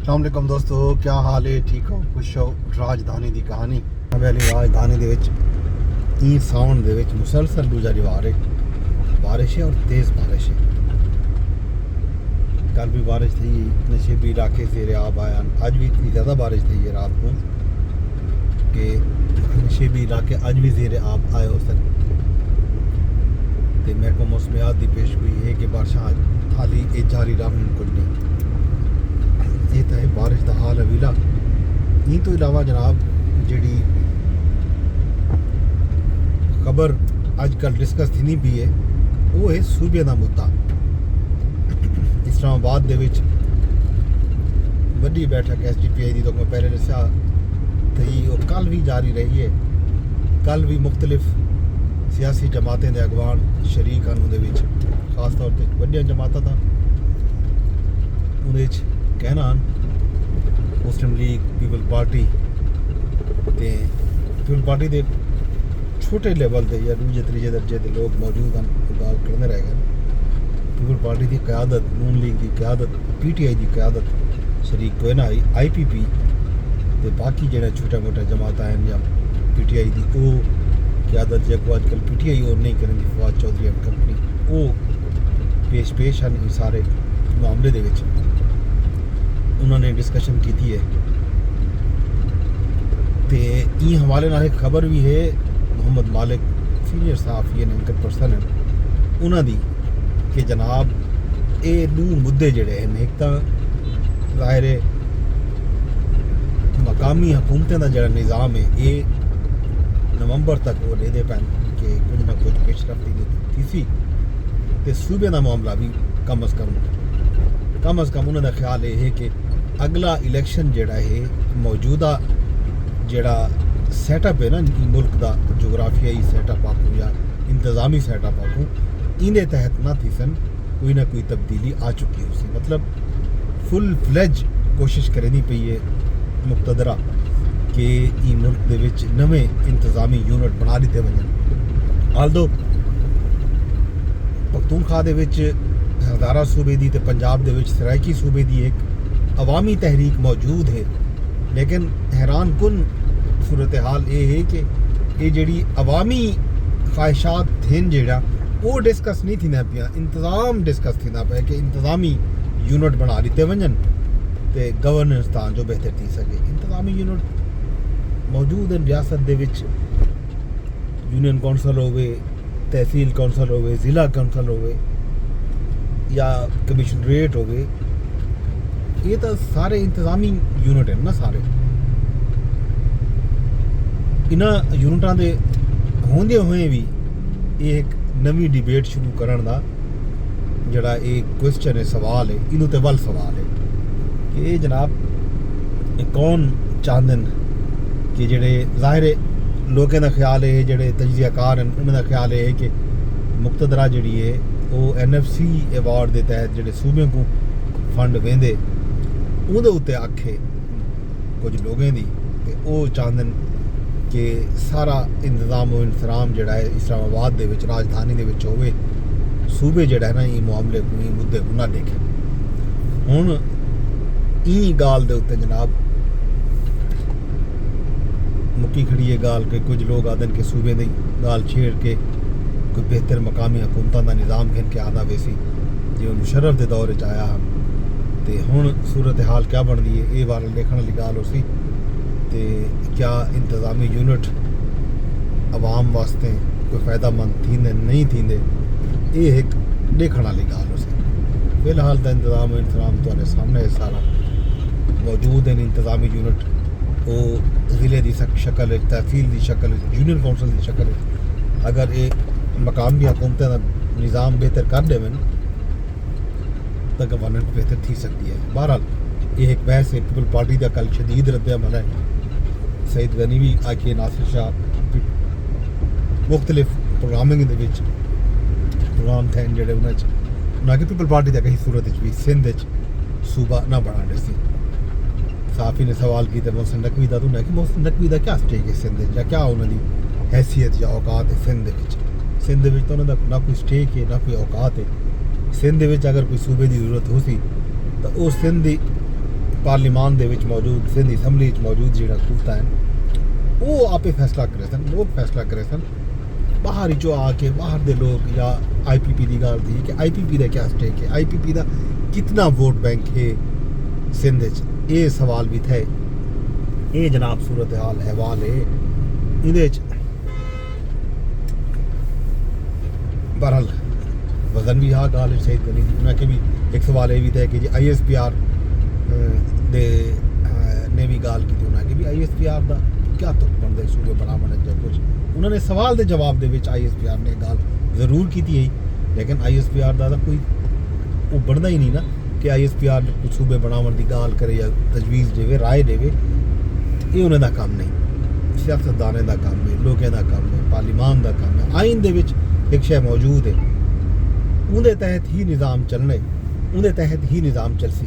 अस्सलाम वालेकुम दोस्तों, क्या हाल है? ठीक हो, खुश हो? राजधानी की कहानी पहले राजधानी दे विच ई सावन दे विच मुसलसल गुजारी बारिश है और तेज़ बारिश है। कल भी बारिश थी, नशेबी इलाके से रेआब आया। अज भी इतनी ज़्यादा बारिश थी है रात को कि नशेबी इलाके अज भी जेर आब आए हो सकते। तो मैं को मौसमियात की पेश हुई है कि बारिशां हाली ये जारी रहन कुछ नहीं। ये तो है बारिश का हाल अवीला। ई तो इलावा जनाब जी खबर अजकल डिस्कस थी पी है वो है सूबे का मुद्दा। इस्लामाबाद दे विच वड्डी बैठक SDPI की तो मैं पहले दसा थी, वो कल भी जारी रही है। कल भी मुख्तलिफ सियासी जमातें के अगवान शरीक हैं उहदे विच, खास तौर पर वड्डियां जमातां था उहदे कहना मुस्लिम लीग, पीपल पार्टी ते पीपल पार्टी के छोटे लेवल के या दूजे तीजे दर्जे के लोग मौजूद हैं, गाल करते रह गए। पीपल पार्टी की क्यादत, नून लीग की क्यादत, PTI की क्यादत शरीक कोई ना IPP ते बाकी जो छोटा मोटा जमात हैं या PTI की वो क्यादत जो अजकल PTI और नहीं करें फवाद चौधरी एंड कंपनी वो पेश हैं। सारे मामले दे विच उन्होंने डिस्कशन की थी है। तो ई हवाले नाल एक खबर भी है, मोहम्मद मालिक सीनियर सहाफ़ी एंकर पर्सन हैं उन्होंने कि जनाब ये दो मुद्दे जड़े हैं, एक तो ज़ाहिर है मकामी हुकूमतें का जो निज़ाम है ये नवंबर तक वो दे पैन कि कुछ ना कुछ पेशरफ्ती थी सी। तो सूबे का मामला भी कम अज़ कम उन्होंने ख्याल ये है कि अगला इलैक्शन जड़ा है मौजूदा जड़ा सैटअप है ना मुल्क का जोग्राफियाई सैटअप आखूँ या इंतज़ामी सैटअप आखूँ इन्हें तहत ना थी सन कोई ना कोई तब्दीली आ चुकी है उसी मतलब फुल फ्लैज कोशिश करनी पई है मुक्तदरा कि ई मुल्क दे विच नवे इंतज़ामी यूनिट बना दिते वजन। आल्दो पख्तूनख्वा दे विच हज़ारा सूबे दी ते पंजाब दे विच सराइकी सूबे दी एक अवामी तहरीक मौजूद है, लेकिन हैरान कुन सूरत हाल ये है कि ये जड़ी अवामी ख्वाहिशात थे जड़ा वो डिस्कस नहीं थी पिया, इंतज़ाम डिस्कस थी पे कि इंतज़ामी यूनिट बना दिते वजन तो गवर्नेंस तां जो बेहतर थी सके। इंतज़ामी यूनिट मौजूद हैं रियासत दे विच, यूनियन कौंसल होवे, तहसील कौंसल होवे, ज़िला कौंसल होवे या कमिशनरेट होवे, ये तो सारे इंतज़ामी यूनिट हैं ना। सारे इन्हां यूनिटां दे होंदे हुए भी ये एक नवी डिबेट शुरू करने का जड़ा एक क्वेश्चन है, सवाल है, इनू तो वल सवाल है कि ये जनाब कौन चाहते कि जेडे ज़ाहिर लोगों का ख्याल है, जेडे तजियाकार हैं उन्होंने ख्याल है कि मुक्तदरा जी है वो NFC अवार्ड के तहत जेडे सूबे को फंड वेंदे उहदे उत्ते आखे कुछ लोगों की वो चाहते कि सारा इंतज़ाम और इंतजाम जड़ा है इस्लामाबाद दे विच राजधानी दे विच होवे, सूबे जड़ा है ना ये मामले को ये मुद्दे को ना देखे। हुण ई गाल दे उत्ते जनाब मुक्की खड़ी है गाल के कुछ लोग आदन के सूबे की गाल छेड़ के कोई बेहतर मकामी हुकूमतों का निज़ाम घिन के आदा वैसी जिवें मुशर्रफ के दौर च आया तो हुण सूरत हाल क्या बनती है ये बारे लिखण वाली गाल उसी तो क्या इंतज़ामी यूनिट आवाम वास्ते कोई फ़ायदामंद थींदे नहीं थींदे ये एक देखण वाली गाल उसी। फिलहाल तो इंतज़ाम तुहाडे सामने सारा मौजूद हैं। इंतज़ामी यूनिट वो ज़िले की शक्ल, तहसील की शक्ल, यूनियन कौंसल की शक्ल। अगर ये मकामी हुकूमतें का निज़ाम बेहतर कर देवन तो गवर्नेंस बेहतर थी सकती है। बहरहाल ये एक बहस है। पीपल पार्टी का कल शदीद रद्द-ए-अमल है। सईद गनी भी आके नासिर शाह मुख्तलिफ प्रोग्रामिंग के प्रोग्राम थे जोड़े उन्हें पीपल पार्टी का कहीं सूरत भी सिंध सूबा ना बना सी। साफी ने सवाल किया मोहसिन नकवी का, तो उन्हें कि मोहसिन नकवी का क्या स्टेक है सिंध या क्या उन्होंने हैसियत या औकात है सिंध तो उन्होंने ना कोई स्टेक है ना कोई औकात है। सिंध अगर कोई सूबे की जरूरत हो सी तो वो सिंध पार्लीमान दे विच मौजूद सिंध असैंबली मौजूद जिहड़ा कुत्ता है वो आपे फैसला करे सन, लोग फैसला करे सन। बाहर ही जो आके बाहर दे लोग या IPP की गल थी कि IPP का क्या स्टेक है, IPP का कितना वोट बैंक है सिंध च, ये सवाल भी थे। ये जनाब सूरत हाल अहवाल है इहदे च। बहरहाल वजन भी हाँ गाल सही करनी थी। उन्हें भी एक सवाल ये भी था कि जी ISPR ने भी गाल की थी, उन्हें भी ISPR का क्या तुक बनता है सूबे बनावन या कुछ। उन्होंने सवाल के जवाब के ISPR ने गाल जरूर की थी, लेकिन ISPR का कोई वो बनता ही नहीं ना कि ISPR कुछ सूबे बनावन की गाल करे या तजवीज़ देवे, राय देवे। ये उन्होंने काम नहीं, सियासतदाने का काम है, लोगों का काम है, पार्लीमान का काम है। आइन दे विच एक शय मौजूद है, उनके तहत ही निज़ाम चलने, उनके तहत ही निज़ाम चलसी।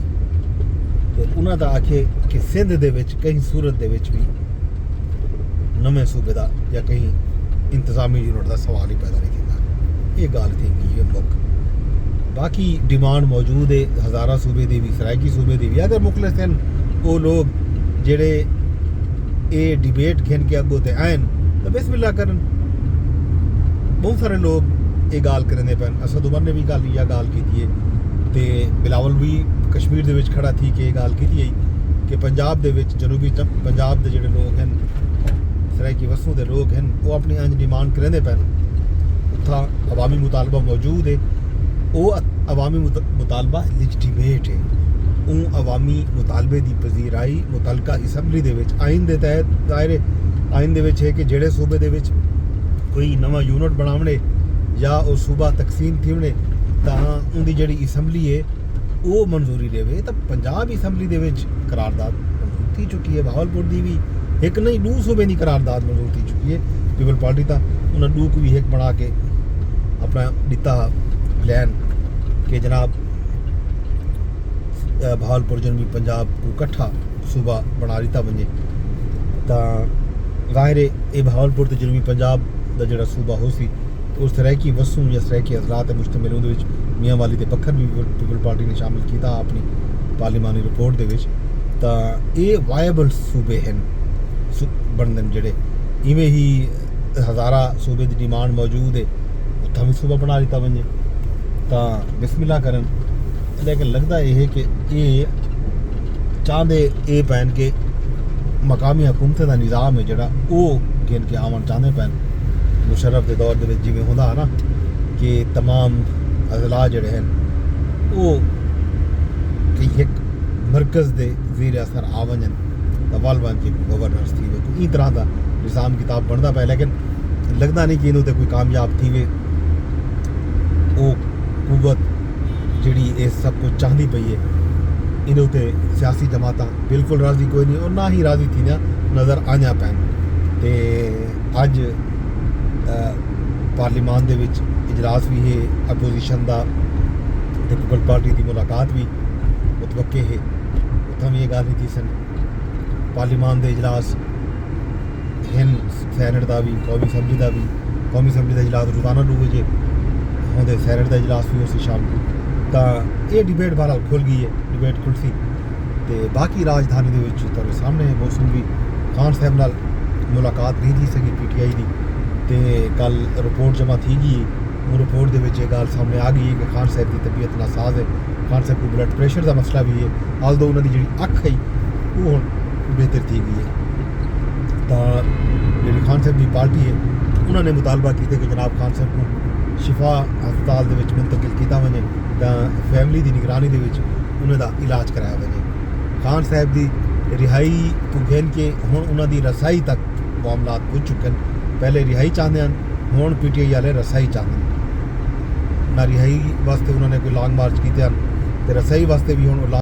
तो उन्होंने आखे कि सिंध दे विच कहीं सूरत दे विच भी नवे सूबे का या कहीं इंतजामी यूनिट का सवाल ही पैदा नहीं करता। ये गल थी कि मुख बाकी डिमांड मौजूद है हज़ारा सूबे की भी, सराइकी सूबे की भी। अगर मुखलिस हैं वो लोग जेड़े ये डिबेट खेन के अगों ते आन तो बिस्मिल्लाह करन। बहुत सारे लोग ये गाल करने पैन, असद उमर ने भी गाल की थी, ते बिलावल भी कश्मीर दे विच खड़ा थी कि ये गाल की थी कि पंजाब दे विच जनूबी पंजाब के जोड़े लोग हैं सराइकी वसों के लोग हैं वो अपनी अंज डिमांड करेंदे पैन। उत्था अवामी मुतालबा मौजूद है, वो अवामी मुतालबा लिजिटिमेट है। उन अवामी मुतालबे की पजीराई मुतलका असैंबली दे विच आइन के तहत दायरे आइन दे विच है कि जेड़े सूबे दे विच कोई नवा यूनिट बनावने या वो सूबा तकसीम थीवने तां उनकी जिहड़ी असैंबली है वो मंजूरी देवे। तो पंजाब असैंबली दे विच करारदाद मंजूर थी चुकी है, बहावलपुर की भी एक नहीं 2 सूबे की करारदाद मंजूर थी चुकी है। पीपल पार्टी का उन्हें 2 को भी एक बना के अपना दिता प्लान कि जनाब बहावलपुर जनूबी पंजाब को कट्ठा सूबा बना दिता वजे। तो ज़ाहिर है ये बहावलपुर तो जनूबी पंजाब का जोड़ा सूबा हो सी तो उस सराइकी वसूं या सराइकी अजलात मुश्तमिल उहदे विच मियाँ वाली ते पत्थर भी पीपल पार्टी ने शामिल किया अपनी पार्लीमानी रिपोर्ट दे विच। तो ये वायबल सूबे हैं बनदन जेड़े इवें ही हज़ारा सूबे की डिमांड मौजूद है उत्थां भी सूबा बना दिता वजे। तो बिस्मिल्लाह करन, लेकिन लगता यह है कि ये चाहते ये पैन के मकामी हुकूमत का निज़ाम है जोड़ा वो गिन के आवन चाहते पैन। मुशर्रफ के दौर के जिमें होंदा ना कि तमाम अजला जोड़े हैं वो कई एक मरकज़ के ज़ेर असर आ वजन तो वल बन के गवर्नर्स थी वे कोई तरह का निज़ाम किताब बनता पाए। लेकिन लगता नहीं कि इन्होंने कोई कामयाब थी वे वो कुवत जी ये सब कुछ चाहती पई है। इन उत्ते सियासी जमात बिल्कुल राज़ी कोई नहीं और ना ही राज़ी थी नज़र आना पैन। तो अज पार्लीमान दे विच इजलास भी है अपोजिशन का, पीपल पार्टी की मुलाकात भी मुतवक्के है। उत्थां भी ये गल नहीं थी सन पार्लीमान के इजलास हैं सैनट का भी, कौमी असैंबली का भी। कौमी असैंबली का इजलास रोज़ाना 2 बजे होंगे, सैनट का इजलास भी उसी शाम को। तो ये डिबेट बहरहाल खुल गई है, डिबेट खुल सी। तो बाकी राजधानी के विच तुहाडे सामने मौसम भी खान साहब नाल मुलाकात नहीं थी सकी PTI की। तो कल रिपोर्ट जमा थी गई, वो रिपोर्ट के विच ये गल सामने आ गई है कि खान साहब की तबीयत नासाज है। खान साहब को ब्लड प्रेशर का मसला भी है, आल्दो उन्होंनी जी अख है वो हुण बेहतर थी गई है। तो जी खान साहब की पार्टी है उन्होंने मुतालबा किया कि जनाब खान साहब को शिफा हस्पताल के विच मुंतकिल किया वजे, तो फैमिली की निगरानी के विच उन्होंने इलाज कराया वजे। खान साहब की रिहाई को घेन के हुण उन्होंने रसाई तक मामला पुज चुके हैं। पहले रिहाई चाहते हैं, हुण PTI वाले रसाई चाहते हैं ना। रिहाई वास्ते उन्होंने कोई लॉन्ग मार्च किए, तो रसाई वास्ते भी हुण